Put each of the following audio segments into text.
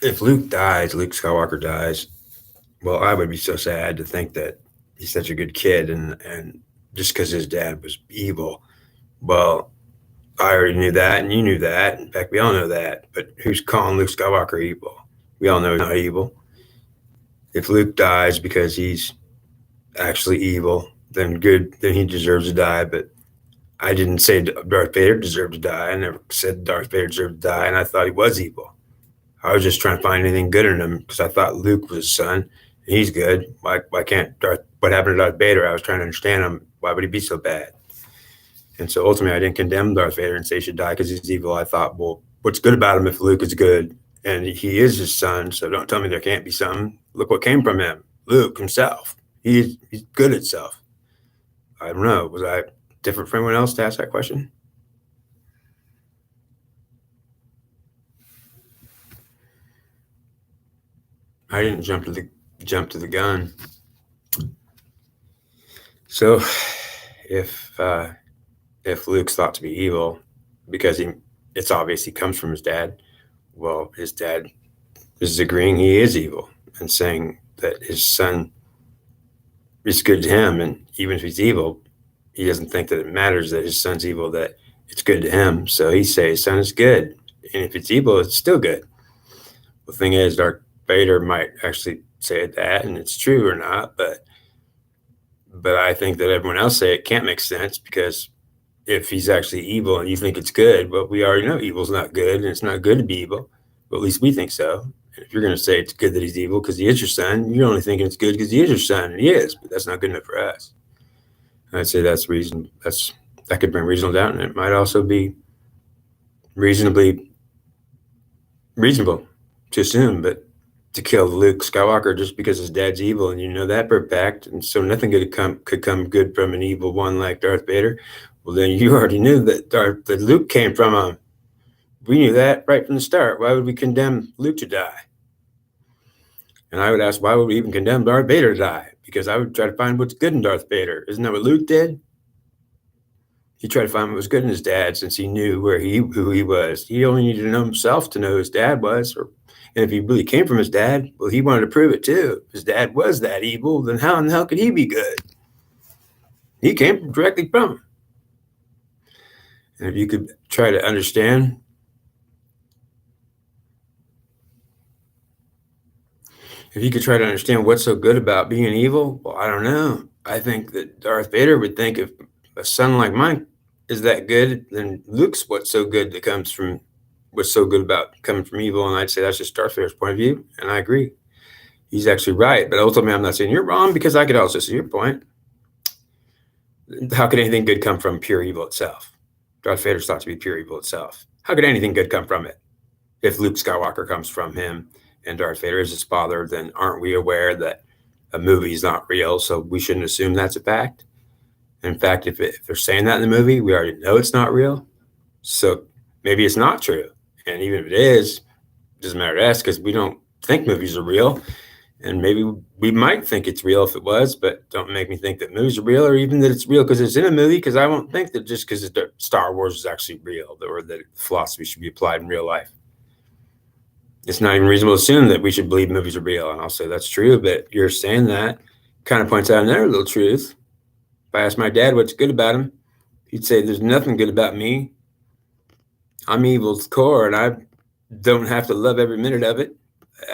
if Luke dies, Luke Skywalker dies, well, I would be so sad to think that he's such a good kid, and just because his dad was evil. Well, I already knew that, and you knew that. In fact, we all know that. But who's calling Luke Skywalker evil? We all know he's not evil. If Luke dies because he's actually evil, then good, then he deserves to die. But I didn't say Darth Vader deserved to die. I never said Darth Vader deserved to die, and I thought he was evil. I was just trying to find anything good in him because I thought Luke was his son. And he's good. Why can't Darth? What happened to Darth Vader? I was trying to understand him. Why would he be so bad? And so ultimately, I didn't condemn Darth Vader and say he should die because he's evil. I thought, well, what's good about him if Luke is good and he is his son? So don't tell me there can't be something. Look what came from him, Luke himself. He's good at stuff. I don't know. Was I different from anyone else to ask that question? I didn't jump to the gun. So if Luke's thought to be evil because it's obvious he comes from his dad, well, his dad is agreeing he is evil and saying that his son is good to him, and even if he's evil, he doesn't think that it matters that his son's evil, that it's good to him. So he says his son is good, and if it's evil, it's still good. The thing is, Darth Vader might actually say that, and it's true or not, but I think that everyone else say it can't make sense because if he's actually evil and you think it's good, well, we already know evil's not good and it's not good to be evil. But at least we think so. And if you're going to say it's good that he's evil because he is your son, you're only thinking it's good because he is your son, and he is. But that's not good enough for us. And I'd say that's reason. That could bring reasonable doubt, and it might also be reasonably reasonable to assume. But to kill Luke Skywalker just because his dad's evil, and you know that for a fact, and so nothing could come good from an evil one like Darth Vader. Well, then you already knew that Luke came from him. We knew that right from the start. Why would we condemn Luke to die? And I would ask, why would we even condemn Darth Vader to die? Because I would try to find what's good in Darth Vader. Isn't that what Luke did? He tried to find what was good in his dad since he knew who he was. He only needed to know himself to know who his dad was. And if he really came from his dad, well, he wanted to prove it too. If his dad was that evil, then how in the hell could he be good? He came directly from him. And if you could try to understand what's so good about being evil, well, I don't know. I think that Darth Vader would think if a son like mine is that good, then Luke's what's so good about coming from evil. And I'd say that's just Darth Vader's point of view. And I agree. He's actually right. But ultimately, I'm not saying you're wrong because I could also see your point. How could anything good come from pure evil itself? Darth Vader's thought to be pure evil itself. How could anything good come from it? If Luke Skywalker comes from him and Darth Vader is his father, then aren't we aware that a movie is not real? So we shouldn't assume that's a fact. In fact, if they're saying that in the movie, we already know it's not real. So maybe it's not true. And even if it is, it doesn't matter to us because we don't think movies are real. And maybe we might think it's real if it was, but don't make me think that movies are real or even that it's real because it's in a movie, because I won't think that just because Star Wars is actually real or that philosophy should be applied in real life. It's not even reasonable to assume that we should believe movies are real. And I'll say that's true, but you're saying that kind of points out another little truth. If I asked my dad what's good about him, he'd say there's nothing good about me. I'm evil to the core, and I don't have to love every minute of it.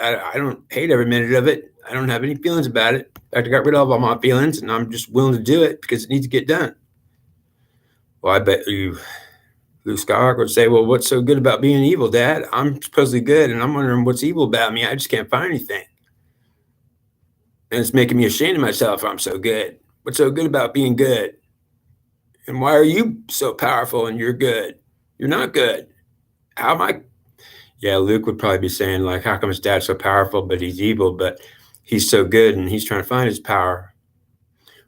I don't hate every minute of it. I don't have any feelings about it. In fact, I got rid of all my feelings, and I'm just willing to do it because it needs to get done. Well, I bet you Luke Skywalker would say, well, what's so good about being evil, Dad? I'm supposedly good, and I'm wondering what's evil about me. I just can't find anything. And it's making me ashamed of myself. I'm so good. What's so good about being good? And why are you so powerful and you're good? You're not good. How am I? Yeah, Luke would probably be saying, like, how come his dad's so powerful, but he's evil, but he's so good and he's trying to find his power.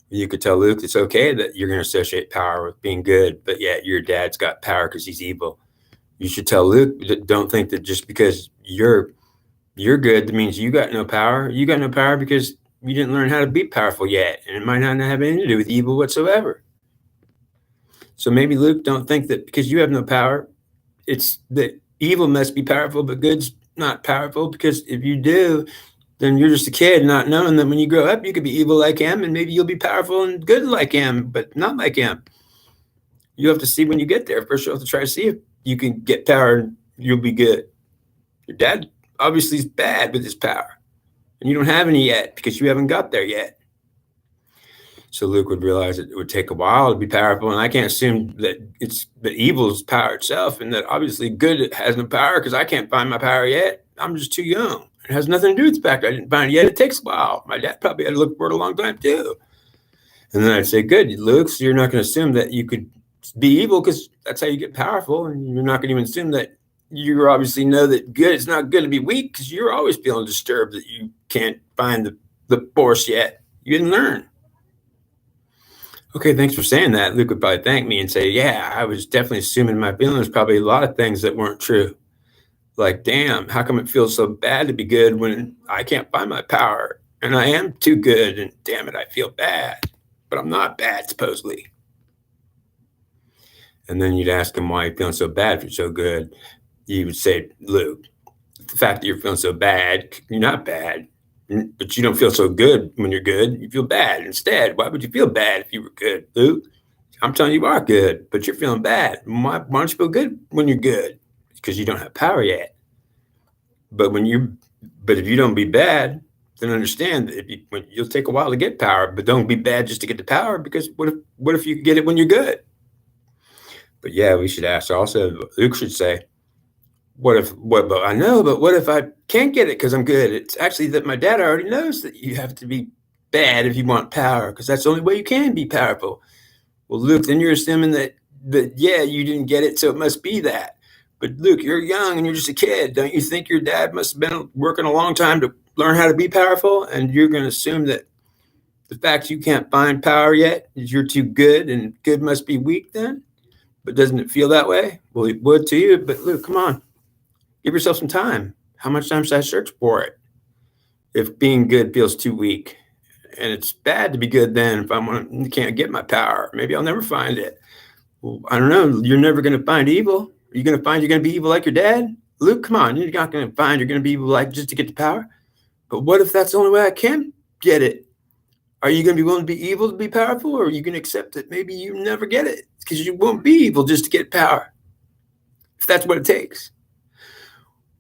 You could tell Luke it's okay that you're going to associate power with being good, but yet your dad's got power because he's evil. You should tell Luke, don't think that just because you're good, that means you got no power. You got no power because you didn't learn how to be powerful yet, and it might not have anything to do with evil whatsoever. So maybe Luke, don't think that because you have no power, it's that evil must be powerful, but good's not powerful, because if you do, then you're just a kid not knowing that when you grow up, you could be evil like him, and maybe you'll be powerful and good like him, but not like him. You have to see when you get there. First, you have to try to see if you can get power and you'll be good. Your dad obviously is bad with his power, and you don't have any yet because you haven't got there yet. So Luke would realize that it would take a while to be powerful, and I can't assume that it's that evil is power itself, and that obviously good has no power because I can't find my power yet. I'm just too young. It has nothing to do with the fact I didn't find it yet. It takes a while. My dad probably had to look for it a long time too. And then I'd say, good, Luke, so you're not going to assume that you could be evil because that's how you get powerful, and you're not going to even assume that you obviously know that good. It's not good to be weak because you're always feeling disturbed that you can't find the force yet. You didn't learn. Okay, thanks for saying that. Luke would probably thank me and say, yeah, I was definitely assuming my feelings, probably a lot of things that weren't true. Like, damn, how come it feels so bad to be good when I can't find my power and I am too good, and damn it, I feel bad, but I'm not bad, supposedly. And then you'd ask him why you're feeling so bad if you're so good. You would say, Luke, the fact that you're feeling so bad, you're not bad, but you don't feel so good when you're good. You feel bad instead. Why would you feel bad if you were good, Luke? I'm telling you are good, but you're feeling bad. Why don't you feel good when you're good? Because you don't have power yet. But if you don't be bad, then understand that you'll take a while to get power, but don't be bad just to get the power, because what if you get it when you're good? But yeah, we should ask also, Luke should say, but I know, but what if I can't get it because I'm good? It's actually that my dad already knows that you have to be bad if you want power, because that's the only way you can be powerful. Well, Luke, then you're assuming that yeah, you didn't get it, so it must be that. But Luke, you're young and you're just a kid. Don't you think your dad must have been working a long time to learn how to be powerful? And you're going to assume that the fact you can't find power yet is you're too good, and good must be weak then? But doesn't it feel that way? Well, it would to you, but Luke, come on. Give yourself some time. How much time should I search for it? If being good feels too weak, and it's bad to be good, then if can't get my power, maybe I'll never find it. Well, I don't know. You're never going to find evil. Are you going to find you're going to be evil like your dad? Luke, come on. You're not going to find you're going to be evil like just to get the power. But what if that's the only way I can get it? Are you going to be willing to be evil to be powerful, or are you going to accept that maybe you never get it because you won't be evil just to get power, if that's what it takes?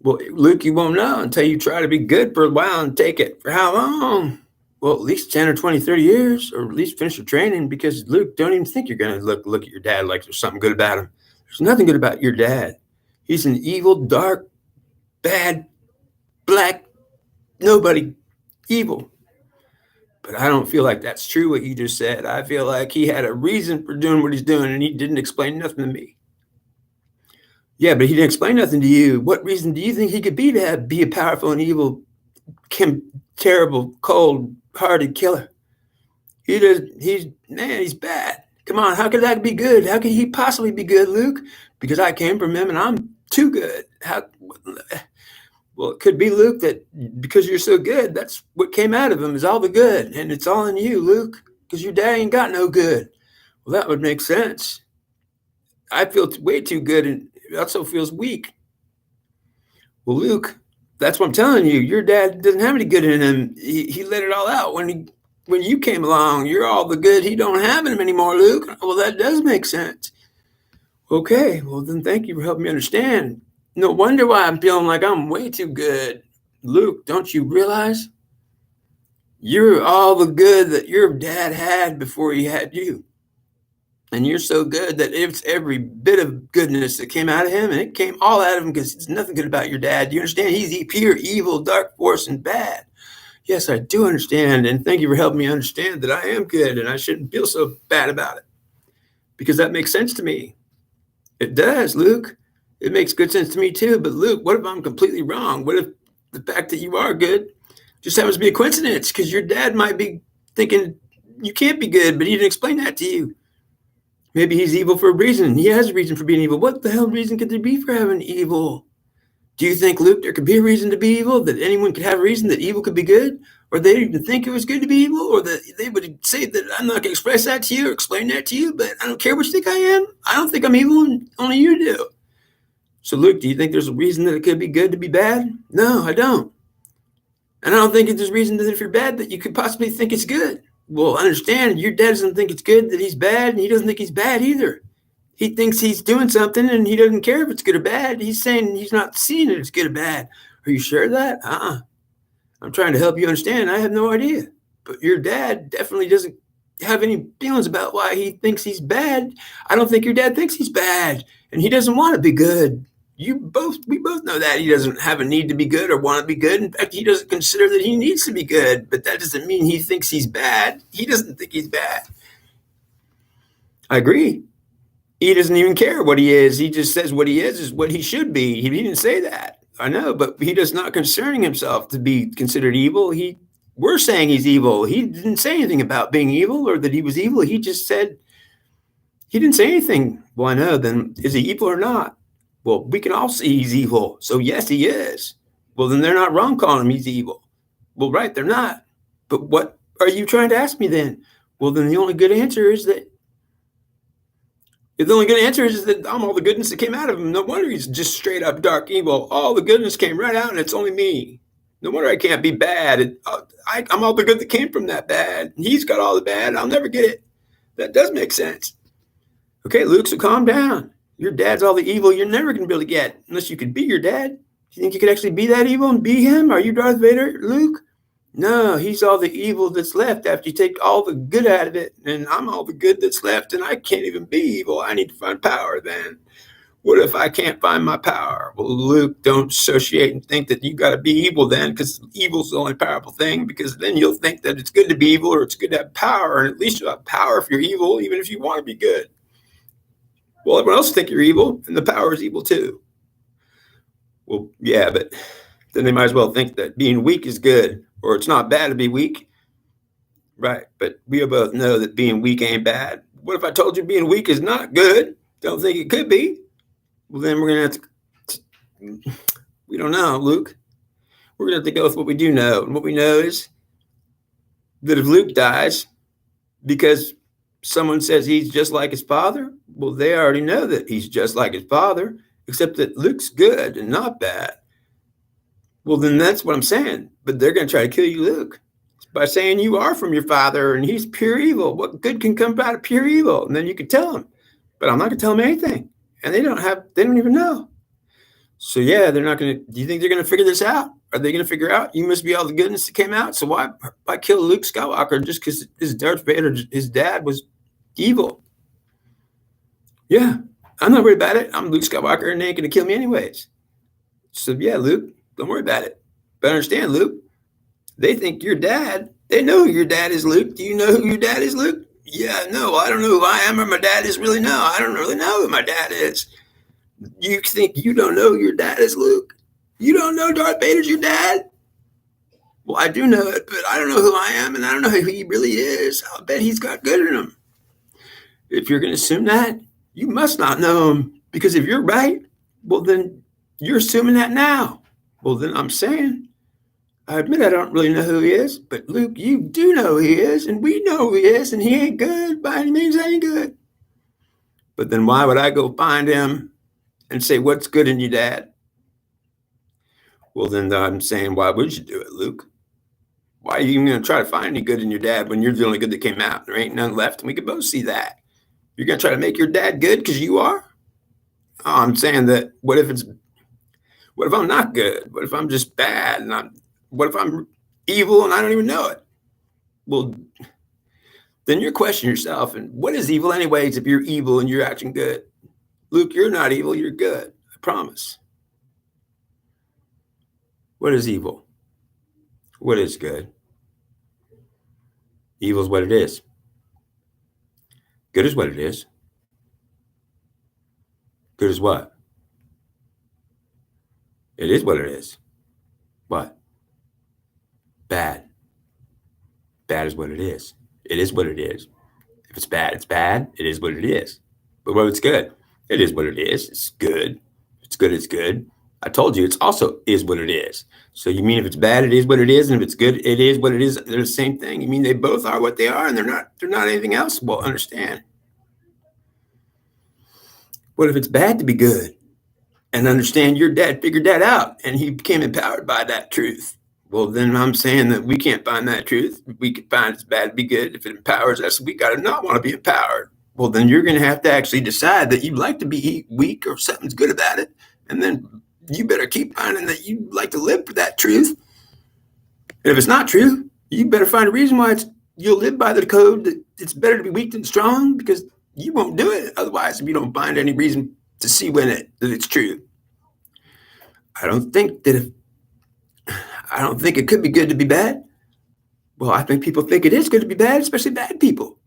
Well, Luke, you won't know until you try to be good for a while and take it. For how long? Well, at least 10 or 20, 30 years, or at least finish your training, because Luke, don't even think you're going to look at your dad like there's something good about him. There's nothing good about your dad. He's an evil, dark, bad, black, nobody, evil. But I don't feel like that's true what you just said. I feel like he had a reason for doing what he's doing, and he didn't explain nothing to me. Yeah, but he didn't explain nothing to you. What reason do you think he could be to be a powerful and evil, terrible, cold-hearted killer? He's bad. Come on, how could that be good? How could he possibly be good, Luke? Because I came from him and I'm too good. Well, it could be, Luke, that because you're so good, that's what came out of him is all the good, and it's all in you, Luke, because your dad ain't got no good. Well, that would make sense. I feel way too good, and it also feels weak. Well, Luke, that's what I'm telling you. Your dad doesn't have any good in him. He let it all out when you came along. You're all the good he don't have in him anymore, Luke. Well, that does make sense. Okay, well then thank you for helping me understand. No wonder why I'm feeling like I'm way too good. Luke, don't you realize you're all the good that your dad had before he had you? And you're so good that it's every bit of goodness that came out of him, and it came all out of him because it's nothing good about your dad. Do you understand? He's pure evil, dark force, and bad. Yes, I do understand, and thank you for helping me understand that I am good, and I shouldn't feel so bad about it, because that makes sense to me. It does, Luke. It makes good sense to me too, but Luke, what if I'm completely wrong? What if the fact that you are good just happens to be a coincidence, because your dad might be thinking you can't be good, but he didn't explain that to you. Maybe he's evil for a reason. He has a reason for being evil. What the hell reason could there be for having evil? Do you think, Luke, there could be a reason to be evil, that anyone could have a reason that evil could be good? Or they'd even think it was good to be evil? Or that they would say that I'm not going to express that to you or explain that to you, but I don't care what you think I am. I don't think I'm evil, and only you do. So, Luke, do you think there's a reason that it could be good to be bad? No, I don't. And I don't think there's a reason that if you're bad that you could possibly think it's good. Well, understand, your dad doesn't think it's good that he's bad, and he doesn't think he's bad either. He thinks he's doing something, and he doesn't care if it's good or bad. He's saying he's not seeing it as good or bad. Are you sure of that? I'm trying to help you understand. I have no idea. But your dad definitely doesn't have any feelings about why he thinks he's bad. I don't think your dad thinks he's bad, and he doesn't want to be good. We both know that he doesn't have a need to be good or want to be good. In fact, he doesn't consider that he needs to be good, but that doesn't mean he thinks he's bad. He doesn't think he's bad. I agree. He doesn't even care what he is. He just says what he is what he should be. He didn't say that. I know, but he does not concerning himself to be considered evil. We're saying he's evil. He didn't say anything about being evil or that he was evil. He just said, he didn't say anything. Well, I know, then is he evil or not? Well, we can all see he's evil. So yes, he is. Well, then they're not wrong calling him he's evil. Well, right, they're not. But what are you trying to ask me then? Well, then the only good answer is that I'm all the goodness that came out of him. No wonder he's just straight up dark evil. All the goodness came right out, and it's only me. No wonder I can't be bad. I'm all the good that came from that bad. He's got all the bad. I'll never get it. That does make sense. Okay, Luke, so calm down. Your dad's all the evil you're never going to be able to get unless you could be your dad. Do you think you could actually be that evil and be him? Are you Darth Vader, Luke? No, he's all the evil that's left after you take all the good out of it. And I'm all the good that's left, and I can't even be evil. I need to find power then. What if I can't find my power? Well, Luke, don't associate and think that you got to be evil then, because evil's the only powerful thing, because then you'll think that it's good to be evil or it's good to have power, and at least you'll have power if you're evil, even if you want to be good. Well, everyone else think you're evil, and the power is evil too. Well, yeah, but then they might as well think that being weak is good, or it's not bad to be weak. Right, but we both know that being weak ain't bad. What if I told you being weak is not good? Don't think it could be? Well, then we're going to have to, we don't know, Luke. We're going to have to go with what we do know. And what we know is that if Luke dies because someone says he's just like his father, well, they already know that he's just like his father, except that Luke's good and not bad. Well, then that's what I'm saying. But they're going to try to kill you, Luke, by saying you are from your father and he's pure evil. What good can come out of pure evil? And then you can tell them. But I'm not going to tell them anything. And they don't even know. So yeah, they're not going to, do you think they're going to figure this out? Are they going to figure out you must be all the goodness that came out? So why kill Luke Skywalker just because his Darth Vader, his dad was evil? Yeah, I'm not worried about it. I'm Luke Skywalker and they ain't going to kill me anyways. So yeah, Luke, don't worry about it. But understand, Luke, they think your dad, they know who your dad is, Luke. Do you know who your dad is, Luke? Yeah, no, I don't know who I am or my dad is really. No, I don't really know who my dad is. You think you don't know who your dad is, Luke? You don't know Darth Vader's your dad? Well, I do know it, but I don't know who I am, and I don't know who he really is. I'll bet he's got good in him. If you're going to assume that, you must not know him, because if you're right, well, then you're assuming that now. Well, then I'm saying, I admit I don't really know who he is, but Luke, you do know who he is, and we know who he is, and he ain't good. By any means, ain't good. But then why would I go find him and say, what's good in you, Dad? Well, then I'm saying, why would you do it, Luke? Why are you even going to try to find any good in your dad when you're the only good that came out? There ain't none left, and we can both see that. You're going to try to make your dad good because you are? Oh, I'm saying that what if I'm not good? What if I'm just bad? And what if I'm evil and I don't even know it? Well, then you're questioning yourself. And what is evil anyways if you're evil and you're acting good? Luke, you're not evil. You're good. I promise. What is evil? What is good? Evil is what it is. Good is what it is. Good is what? It is what it is. What? Bad. Bad is what it is. It is what it is. If it's bad, it's bad. It is what it is. But what if it's good? It is what it is. It's good. If it's good, it's good. I told you, it's also is what it is. So you mean if it's bad, it is what it is, and if it's good, it is what it is. They're the same thing. You mean they both are what they are, and they're not anything else? Well, understand. What if it's bad to be good? and understand your dad figured that out and he became empowered by that truth. Well, then I'm saying that we can't find that truth. We can find it's bad to be good. If it empowers us, we got to not want to be empowered. Well, then you're going to have to actually decide that you like to be weak or something's good about it. And then you better keep finding that you like to live for that truth. And if it's not true, you better find a reason why you'll live by the code that it's better to be weak than strong, because you won't do it otherwise if you don't find any reason to see that it's true. I don't think it could be good to be bad. Well, I think people think it is good to be bad, especially bad people.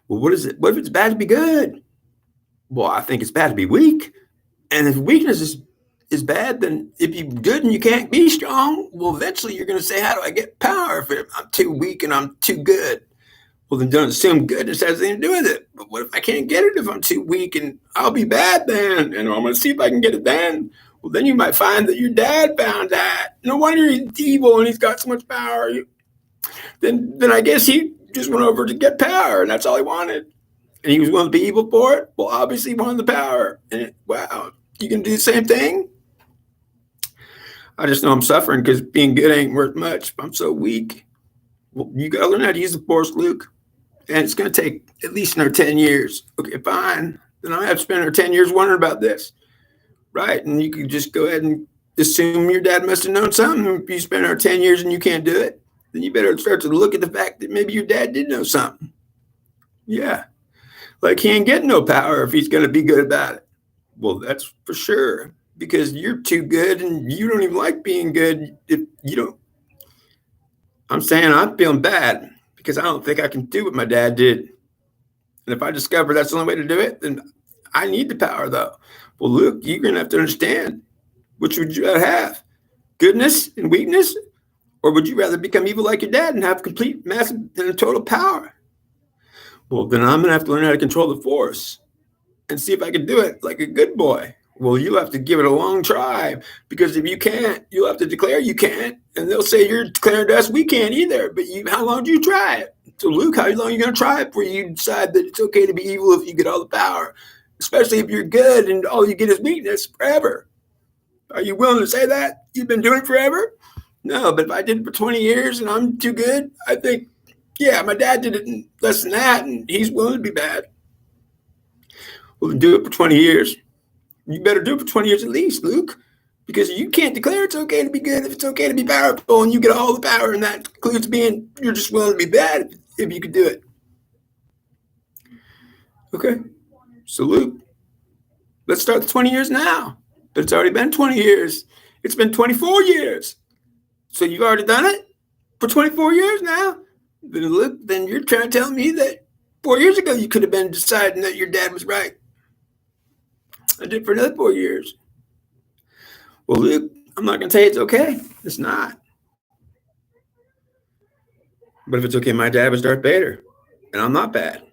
Well, what is it? What if it's bad to be good? Well, I think it's bad to be weak. And if weakness is bad, then if you're good and you can't be strong, well, eventually you're going to say, how do I get power if I'm too weak and I'm too good? Well, then don't assume goodness has anything to do with it. But what if I can't get it if I'm too weak and I'll be bad then? And I'm going to see if I can get it then. Well, then you might find that your dad found that. No wonder he's evil and he's got so much power. Then I guess he just went over to get power, and that's all he wanted. And he was willing to be evil for it. Well, obviously he wanted the power. And wow, you can do the same thing? I just know I'm suffering because being good ain't worth much. I'm so weak. Well, you got to learn how to use the Force, Luke. And it's going to take at least another 10 years. Okay, fine. Then I have to spend another 10 years wondering about this. Right? And you can just go ahead and assume your dad must have known something. If you spend another 10 years and you can't do it, then you better start to look at the fact that maybe your dad did know something. Yeah. Like he ain't getting no power if he's going to be good about it. Well, that's for sure. Because you're too good and you don't even like being good. If you don't, I'm saying I'm feeling bad because I don't think I can do what my dad did. And if I discover that's the only way to do it, then I need the power though. Well, Luke, you're going to have to understand, which would you rather have? Goodness and weakness? Or would you rather become evil like your dad and have complete, massive, and total power? Well, then I'm going to have to learn how to control the Force and see if I can do it like a good boy. Well, you'll have to give it a long try, because if you can't, you'll have to declare you can't. And they'll say you're declaring to us we can't either. But how long do you try it? So, Luke, how long are you going to try it before you decide that it's okay to be evil if you get all the power? Especially if you're good and all you get is weakness forever. Are you willing to say that? You've been doing it forever? No, but if I did it for 20 years and I'm too good, I think, yeah, my dad did it in less than that and he's willing to be bad. Well, then do it for 20 years. You better do it for 20 years at least, Luke, because you can't declare it's okay to be good if it's okay to be powerful and you get all the power, and that includes you're just willing to be bad if you could do it. Okay. So, Luke, let's start the 20 years now. But it's already been 20 years. It's been 24 years. So you've already done it for 24 years now? Then, Luke, then you're trying to tell me that 4 years ago you could have been deciding that your dad was right. I did for another 4 years. Well, Luke, I'm not going to tell you it's okay. It's not. But if it's okay, my dad was Darth Vader, and I'm not bad.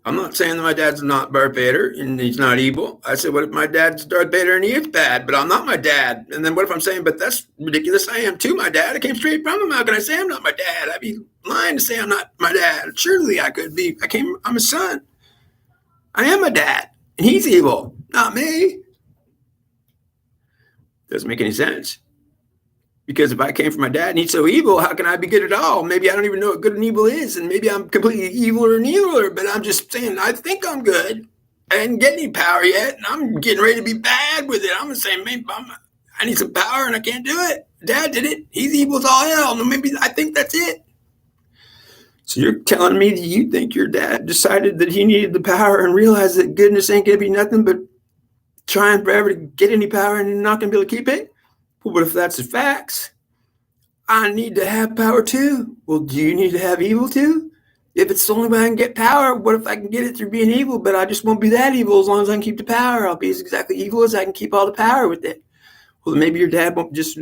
I'm not saying that my dad's not Darth Vader and he's not evil. I said, what if my dad's Darth Vader and he is bad, but I'm not my dad? And then what if I'm saying, but that's ridiculous. I am too my dad. I came straight from him. How can I say I'm not my dad? I'd be lying to say I'm not my dad. Surely I could be. I'm his son. I am my dad, and he's evil, not me. Doesn't make any sense. Because if I came from my dad and he's so evil, how can I be good at all? Maybe I don't even know what good and evil is, and maybe I'm completely eviler and eviler, but I'm just saying I think I'm good. I didn't get any power yet, and I'm getting ready to be bad with it. I'm saying maybe I need some power and I can't do it. Dad did it. He's evil as all hell. No, maybe I think that's it. So you're telling me that you think your dad decided that he needed the power and realized that goodness ain't going to be nothing but trying forever to get any power and not going to be able to keep it? Well, what if that's the facts? I need to have power too. Well, do you need to have evil too? If it's the only way I can get power, what if I can get it through being evil, but I just won't be that evil as long as I can keep the power? I'll be as exactly evil as I can keep all the power with it. Well, maybe your dad just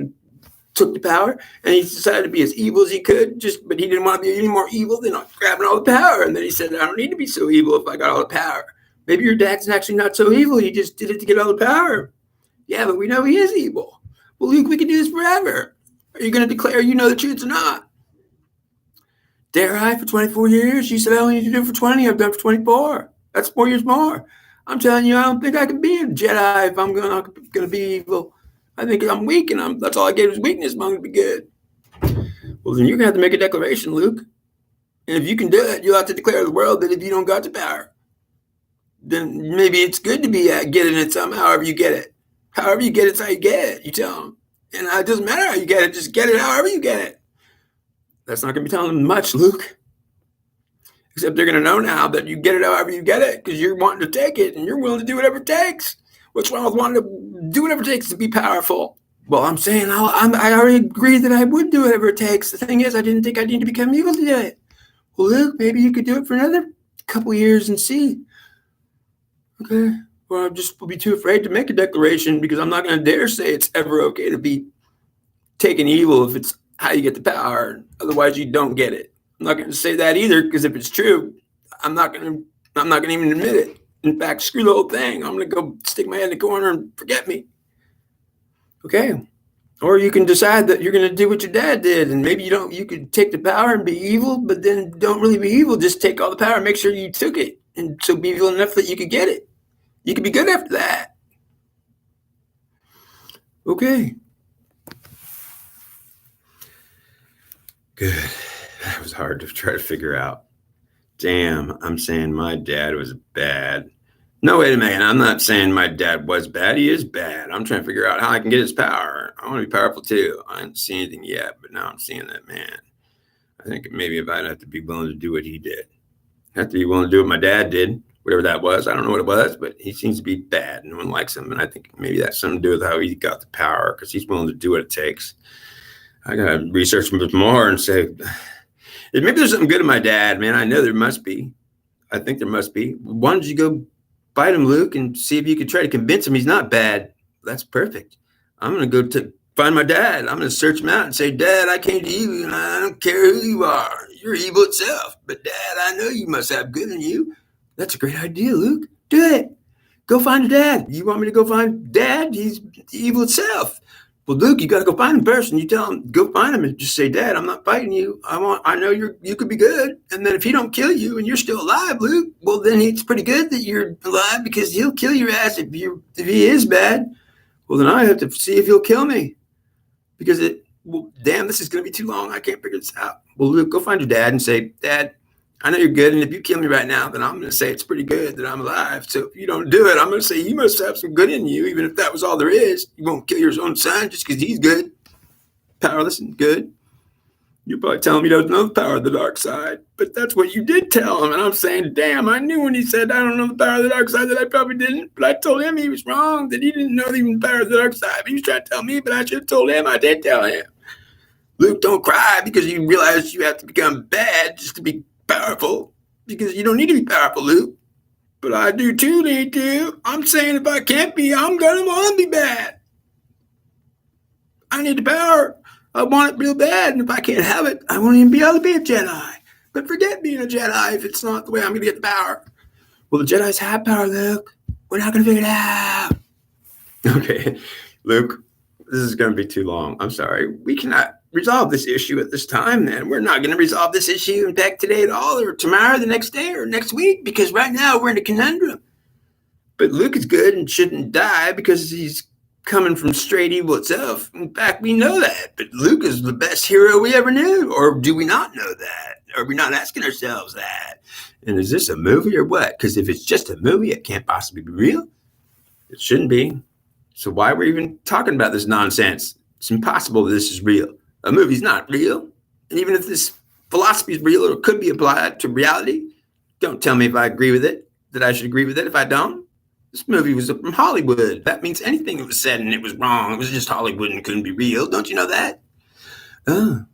took the power and he decided to be as evil as he could, but he didn't want to be any more evil than grabbing all the power. And then he said, I don't need to be so evil if I got all the power. Maybe your dad's actually not so evil. He just did it to get all the power. Yeah, but we know he is evil. Well, Luke, we can do this forever. Are you going to declare you know the truth or not? Dare I for 24 years? You said I only need to do it for 20. I've done it for 24. That's 4 years more. I'm telling you, I don't think I can be a Jedi if I'm gonna be evil. I think I'm weak, and that's all I gave is weakness. I'm gonna be good. Well, then you're gonna have to make a declaration, Luke. And if you can do it, you'll have to declare to the world that if you don't got the power, then maybe it's good to be getting it somehow. However you get it, however you get it's how you get it. You tell them, and it doesn't matter how you get it. Just get it however you get it. That's not gonna be telling them much, Luke. Except they're gonna know now that you get it however you get it because you're wanting to take it and you're willing to do whatever it takes. What's wrong with wanting to do whatever it takes to be powerful? Well, I'm saying I already agree that I would do whatever it takes. The thing is, I didn't think I need to become evil to do it. Well, Luke, maybe you could do it for another couple years and see. Okay. Well, I just will be too afraid to make a declaration because I'm not going to dare say it's ever okay to be taking evil if it's how you get the power. Otherwise, you don't get it. I'm not going to say that either because if it's true, I'm not going to even admit it. In fact, screw the whole thing. I'm going to go stick my head in the corner and forget me. Okay. Or you can decide that you're going to do what your dad did, and maybe you could take the power and be evil, but then don't really be evil. Just take all the power and make sure you took it, and so be evil enough that you could get it. You could be good after that. Okay. Good. That was hard to try to figure out. Damn, I'm saying my dad was bad. No, wait a minute. I'm not saying my dad was bad. He is bad. I'm trying to figure out how I can get his power. I want to be powerful too. I didn't see anything yet, but now I'm seeing that, man. I think maybe if I'd have to be willing to do what he did. I have to be willing to do what my dad did, whatever that was. I don't know what it was, but he seems to be bad. No one likes him. And I think maybe that's something to do with how he got the power because he's willing to do what it takes. I got to research him more and say, maybe there's something good in my dad, man. I know there must be. I think there must be. Why don't you go fight him, Luke, and see if you can try to convince him he's not bad? That's perfect. I'm going to go find my dad. I'm going to search him out and say, Dad, I came to you, and I don't care who you are. You're evil itself. But, Dad, I know you must have good in you. That's a great idea, Luke. Do it. Go find your dad. You want me to go find Dad? He's evil itself. Well, Luke, you got to go find him first, and you tell him, go find him and just say, Dad, I'm not fighting you. I know you could be good. And then if he don't kill you and you're still alive, Luke, well, then it's pretty good that you're alive because he'll kill your ass if he is bad. Well, then I have to see if he'll kill me because damn, this is going to be too long. I can't figure this out. Well, Luke, go find your dad and say, Dad, I know you're good. And if you kill me right now, then I'm going to say it's pretty good that I'm alive. So if you don't do it, I'm going to say you must have some good in you, even if that was all there is. You won't kill your own son just because he's good, powerless and good. You're probably telling me he doesn't know the power of the dark side, but that's what you did tell him. And I'm saying, damn, I knew when he said, I don't know the power of the dark side, that I probably didn't. But I told him he was wrong, that he didn't know even the power of the dark side. But he was trying to tell me, but I should have told him. I did tell him. Luke, don't cry because you realize you have to become bad just to be powerful. Because you don't need to be powerful, Luke. But I do too need to. I'm saying if I can't be, I'm going to want to be bad. I need the power. I want it real bad. And if I can't have it, I won't even be able to be a Jedi. But forget being a Jedi if it's not the way I'm going to get the power. Well, the Jedis have power, Luke. We're not going to figure it out. Okay, Luke, this is going to be too long. I'm sorry. We cannot resolve this issue at this time, then. We're not going to resolve this issue, in fact, today at all, or tomorrow, the next day, or next week, because right now we're in a conundrum. But Luke is good and shouldn't die because he's coming from straight evil itself. In fact, we know that. But Luke is the best hero we ever knew. Or do we not know that? Are we not asking ourselves that? And is this a movie or what? Because if it's just a movie, it can't possibly be real. It shouldn't be. So why are we even talking about this nonsense? It's impossible that this is real. A movie's not real. And even if this philosophy is real or could be applied to reality, don't tell me if I agree with it, that I should agree with it if I don't. This movie was from Hollywood. That means anything that was said and it was wrong. It was just Hollywood and couldn't be real. Don't you know that? Oh.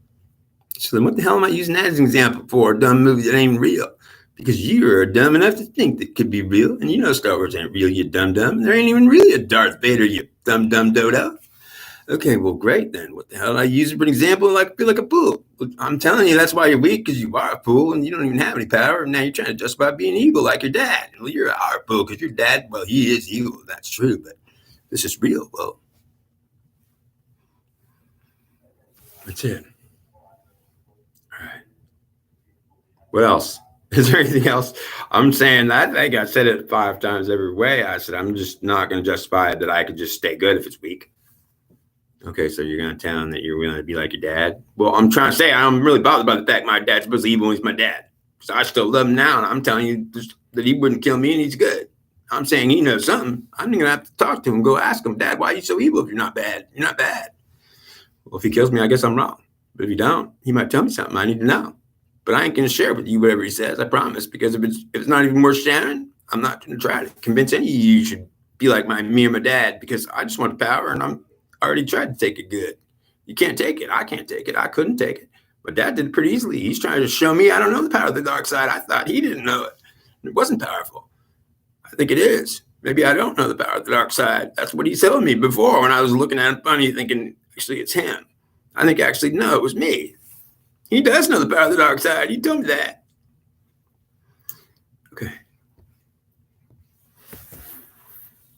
So then what the hell am I using that as an example for a dumb movie that ain't even real? Because you're dumb enough to think that could be real. And you know Star Wars ain't real, you dumb-dumb. There ain't even really a Darth Vader, you dumb-dumb dodo. Okay, well, great then. What the hell? I use it for an example like feel like a fool. I'm telling you, that's why you're weak, because you are a fool and you don't even have any power. And now you're trying to justify being evil like your dad. Well, you're a fool because your dad, well, he is evil. That's true, but this is real. Well, that's it. All right. What else? Is there anything else? I'm saying, I think I said it 5 times every way. I said, I'm just not going to justify it that I could just stay good if it's weak. Okay, so you're going to tell him that you're going to be like your dad? Well, I'm trying to say I'm really bothered by the fact my dad's supposed to be evil and he's my dad. So I still love him now, and I'm telling you that he wouldn't kill me and he's good. I'm saying he knows something. I'm going to have to talk to him, go ask him, Dad, why are you so evil if you're not bad? You're not bad. Well, if he kills me, I guess I'm wrong. But if you don't, he might tell me something I need to know. But I ain't going to share with you whatever he says, I promise, because if it's not even worth sharing, I'm not going to try to convince any of you should be like me or my dad, because I just want the power, and I already tried to take it good. You can't take it. I can't take it. I couldn't take it. But Dad did it pretty easily. He's trying to show me I don't know the power of the dark side. I thought he didn't know it. It wasn't powerful. I think it is. Maybe I don't know the power of the dark side. That's what he's telling me before when I was looking at him funny, thinking, actually, it's him. I think actually, no, it was me. He does know the power of the dark side. He told me that.